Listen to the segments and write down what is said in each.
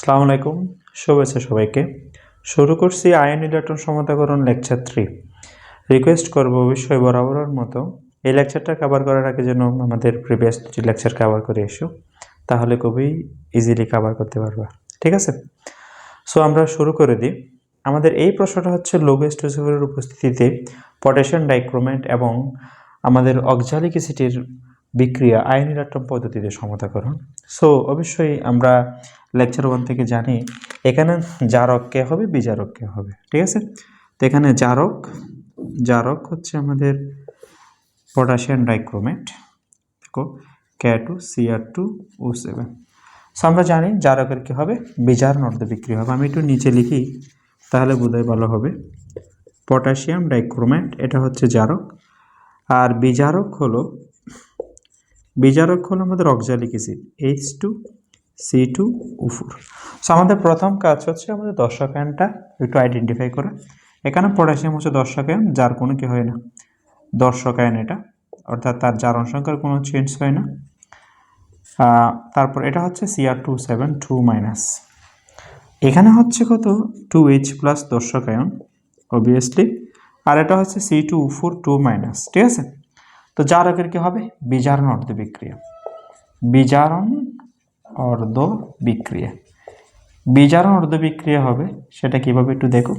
আসসালামু আলাইকুম, শুভেচ্ছা সবাইকে। শুরু করছি আয়ন ইলেকট্রন সমতাকরণ লেকচার 3। রিকোয়েস্ট করব অবশ্যই বরাবরের মতো এই লেকচারটা কভার করার আগে যেন আমাদের প্রিভিয়াস দুটি লেকচার কভার করে এসো, তাহলে খুবই ইজিলি কভার করতে পারবা। ঠিক আছে, সো আমরা শুরু করে দিই। আমাদের এই প্রশ্নটা হচ্ছে লৌহ স্টোসিফের উপস্থিতিতে পটাশিয়াম ডাইক্রোমেট এবং আমাদের অক্সালিক অ্যাসিডের বিক্রিয়া আয়ন ইলেকট্রন পদ্ধতিতে সমতাকরণ। সো অবশ্যই আমরা লেকচার 1 থেকে জানি এখানে জারক কে হবে, বিজারক কে হবে। ঠিক আছে, তো এখানে জারক হচ্ছে আমাদের পটাশিয়াম ডাইক্রোমেট, দেখো K2Cr2O7। সো আমরা জানি জারকের কি হবে, বিজারণ অর্ধ বিক্রিয়া হবে। আমি একটু নিচে লিখি তাহলে বোধহয় ভালো হবে। পটাশিয়াম ডাইক্রোমেট এটা হচ্ছে জারক, আর বিজারক হলো আমাদের অক্সালিক অ্যাসিড H2C2O4। সো আমাদের প্রথম কাজ হচ্ছে আমাদের দর্শক আয়নটা একটু আইডেন্টিফাই করা। এখানে পটাশিয়াম হচ্ছে দর্শক আয়ন, যার কোনো কি হয় না, দর্শক আয়ন এটা, অর্থাৎ তার জারণ সংখ্যার কোনো চেঞ্জ হয় না। তারপর এটা হচ্ছে Cr2O7 2-, এখানে হচ্ছে কত 2H প্লাস দর্শক আয়ন অবভিয়াসলি, আর এটা হচ্ছে C2O4 2-। ঠিক আছে, তো জারকের কি হবে, বিজারণ অর্ধ বিক্রিয়া। বিজারণ অর্ধ বিক্রিয়া হবে, সেটা কিভাবে একটু দেখো।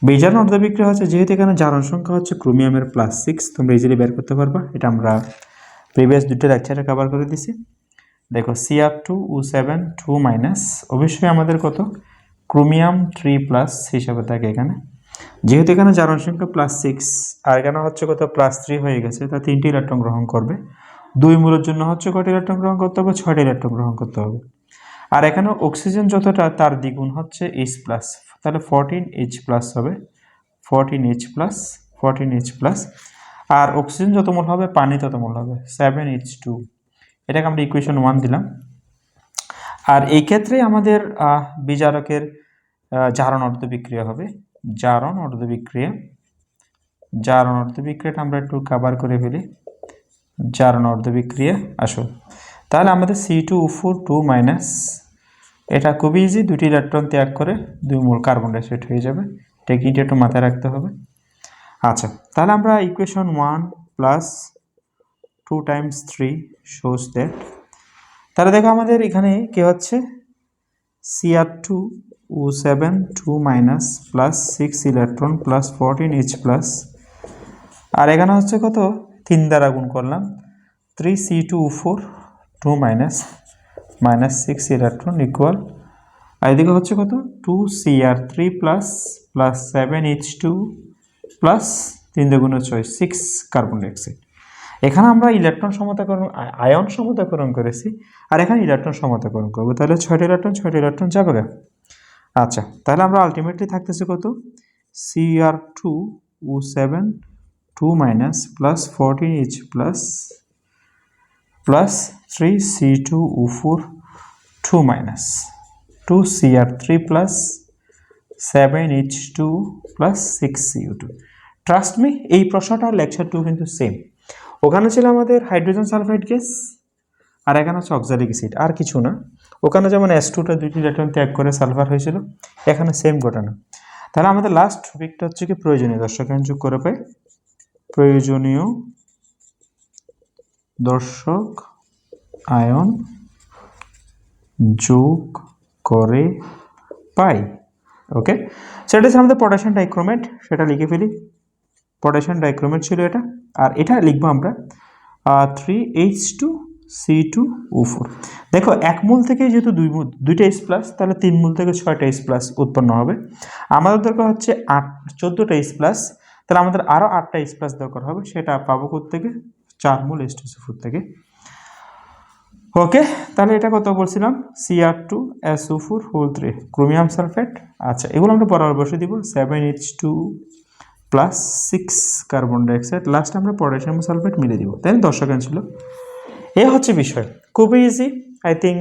বিজারণ অর্ধ বিক্রিয়া হচ্ছে, যেহেতু এখানে জারণ সংখ্যা হচ্ছে ক্রোমিয়ামের +6, তোমরা ইজিলি বের করতে পারবা। এটা আমরা প্রিভিয়াস দুটো লেকচারে কভার করে দিছি। দেখো Cr2O7 2-, অবশ্যই আমাদের কত ক্রোমিয়াম 3+ হিসাবে থাকে এখানে। যেহেতু এখানে জারণ সংখ্যা +6 আর এখানে হচ্ছে কত +3 হয়ে গেছে, তা 3টি ইলেকট্রন গ্রহণ করবে। 2 মূলের জন্য হচ্ছে কয়টি ইলেকট্রন গ্রহণ করতে হবে, 6টি ইলেকট্রন গ্রহণ করতে হবে। আর এখানে অক্সিজেন যতটা তার দ্বিগুণ হচ্ছে H+, তাহলে 14H+ হবে, 14H+। আর অক্সিজেন যত মোল হবে পানি তত মোল হবে 7H2। এটাকে আমরা ইকুয়েশন 1 দিলাম। আর এই ক্ষেত্রে আমাদের বিজারকের জারণ অর্ধ বিক্রিয়া হবে। জারণ অর্ধ বিক্রিয়াটা আমরা একটু কভার করে ফেলি। জারণ অর্ধ বিক্রিয়া আসো, তাহলে আমাদের C2O4 2-, এটা খুবই ইজি, দুটি ইলেকট্রন ত্যাগ করে 2 মোল কার্বন ডাইঅক্সাইড হয়ে যাবে। টেকনিকটা একটু মাথায় রাখতে হবে। আচ্ছা, তাহলে আমরা ইকুয়েশন 1 + 2 × 3 shows that, তাহলে দেখো আমাদের এখানে কি হচ্ছে Cr2O7 2- +6 ইলেকট্রন +14H+, আর এখানে হচ্ছে কত 3 দ্বারা গুণ করলাম 3C2O4 2- -6 ইলেকট্রন ইকুয়াল, আর এদিকে হচ্ছে কত 2Cr3 + 7H2 +3 × 6 কার্বন ডাইঅক্সাইড। এখানে আমরা ইলেকট্রন সমতাকরণ আয়ন সমতাকরণ করেছি, আর এখানে ইলেকট্রন সমতাকরণ করব, তাহলে 6টি ইলেকট্রন যাবে গা। আচ্ছা, তাহলে আমরা আলটিমেটলি থাকতেছে কত Cr2O7 2- +14H+ +3C2O4 2- 2Cr3 +7H2 +6CO2। Trust me, এই প্রশ্নটা লেকচার 2 কিন্তু সেম। ওখানে ছিল আমাদের হাইড্রোজেন সালফাইড গ্যাস, আর এখানে হচ্ছে অক্সালিক অ্যাসিড, আর কিছু না। ওখানে যেমন S2টা 2টি ইলেকট্রন ত্যাগ করে সালফার হয়েছিল, এখানে সেম ঘটনা। তাহলে আমাদের লাস্ট টপিকটা হচ্ছে কি প্রয়োজনীয় দর্শক আয়ন যোগ করে পাই। প্রয়োজনীয় দর্শক আয়ন যোগ করে পাই। ওকে, সেটা হচ্ছে আমাদের পটাশিয়াম ডাইক্রোমেট, সেটা লিখে ফেলি। পটাশিয়াম ডাইক্রোমেট ছিল এটা, আর এটা লিখবো আমরা 3H2C2O4। দেখো এক মূল থেকে যেহেতু 2টা H+, তাহলে 3 মূল থেকে 6টা H+ উৎপন্ন হবে। আমাদের দরকার হচ্ছে 14টা H+, তাহলে আমাদের আরও 8টা H+ দরকার হবে। সেটা পাবো থেকে 4 মূল H2SO4 থেকে। ওকে, তাহলে এটা কত বলছিলাম Cr2SO4 3 ক্রোমিয়াম সালফেট। আচ্ছা, এগুলো আমরা বরাবর বসে দিব 7H2 +6 কার্বন ডাইঅক্সাইড, লাস্ট আমরা পটাশিয়াম সালফেট মিলে দিব। তাই দর্শক আয়ন ছিল, এ হচ্ছে বিষয়, খুবই ইজি। আই থিঙ্ক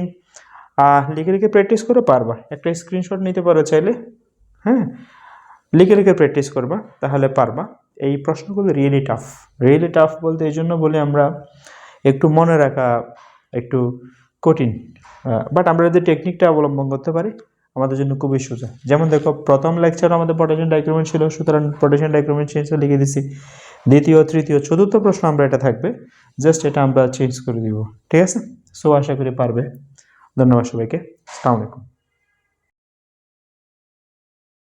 লিখে প্র্যাকটিস করে পারবা। একটা স্ক্রিনশট নিতে পারো চাইলে, হ্যাঁ, লিখে প্র্যাকটিস করবা, তাহলে পারবা। এই প্রশ্নগুলো রিয়েলি টাফ বলতে এই জন্য বলে আমরা একটু মনে রাখা একটু কঠিন, বাট আমরা যদি টেকনিকটা অবলম্বন করতে পারি আমাদের জন্য খুবই সোজা। যেমন দেখো প্রথম লেকচার আমাদের পটেনশিয়াল ডাইক্রিমেন্ট ছিল, সুতরাং পটেনশিয়াল ডাইক্রিমেন্ট চেঞ্জ লিখে দিছি। দ্বিতীয়, তৃতীয়, চতুর্থ প্রশ্ন আমরা এটা থাকবে, জাস্ট এটা আমরা চেঞ্জ করে দিব। ঠিক আছে, সো আশা করি পারবে। ধন্যবাদ সবাইকে, আসসালামু আলাইকুম।